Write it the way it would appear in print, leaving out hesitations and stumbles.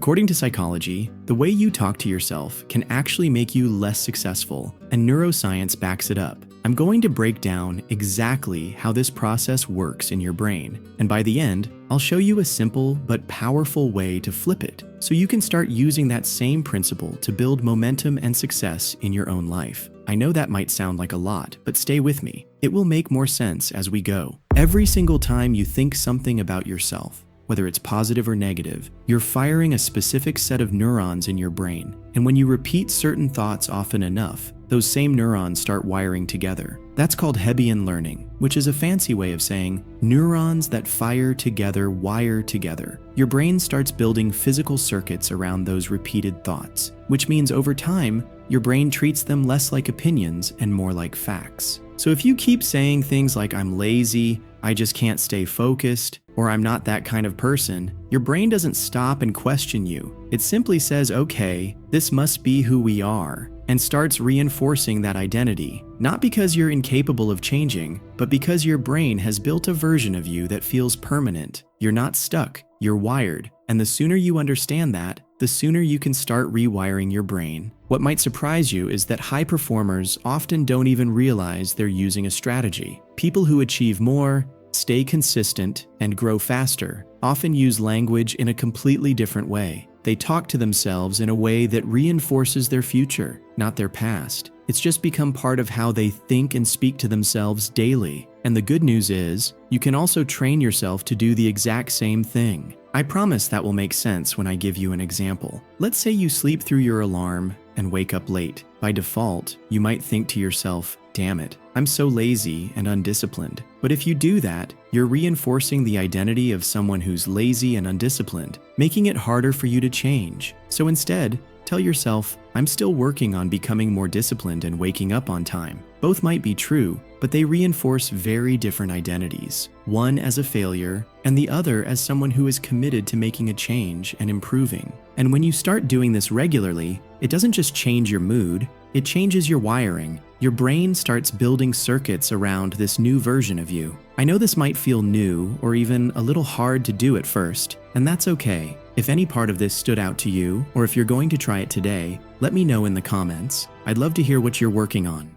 According to psychology, the way you talk to yourself can actually make you less successful, and neuroscience backs it up. I'm going to break down exactly how this process works in your brain, and by the end, I'll show you a simple but powerful way to flip it, so you can start using that same principle to build momentum and success in your own life. I know that might sound like a lot, but stay with me. It will make more sense as we go. Every single time you think something about yourself, whether it's positive or negative, you're firing a specific set of neurons in your brain. And when you repeat certain thoughts often enough, those same neurons start wiring together. That's called Hebbian learning, which is a fancy way of saying neurons that fire together wire together. Your brain starts building physical circuits around those repeated thoughts, which means over time, your brain treats them less like opinions and more like facts. So if you keep saying things like "I'm lazy," "I just can't stay focused," or "I'm not that kind of person," your brain doesn't stop and question you. It simply says, "Okay, this must be who we are," and starts reinforcing that identity, not because you're incapable of changing, but because your brain has built a version of you that feels permanent. You're not stuck, you're wired, and the sooner you understand that, the sooner you can start rewiring your brain. What might surprise you is that high performers often don't even realize they're using a strategy. People who achieve more, stay consistent, and grow faster often use language in a completely different way. They talk to themselves in a way that reinforces their future, not their past. It's just become part of how they think and speak to themselves daily. And the good news is, you can also train yourself to do the exact same thing. I promise that will make sense when I give you an example. Let's say you sleep through your alarm and wake up late. By default, you might think to yourself, "Damn it, I'm so lazy and undisciplined." But if you do that, you're reinforcing the identity of someone who's lazy and undisciplined, making it harder for you to change. So instead, tell yourself, "I'm still working on becoming more disciplined and waking up on time." Both might be true, but they reinforce very different identities. One as a failure, and the other as someone who is committed to making a change and improving. And when you start doing this regularly, it doesn't just change your mood, it changes your wiring. Your brain starts building circuits around this new version of you. I know this might feel new or even a little hard to do at first, and that's okay. If any part of this stood out to you, or if you're going to try it today, let me know in the comments. I'd love to hear what you're working on.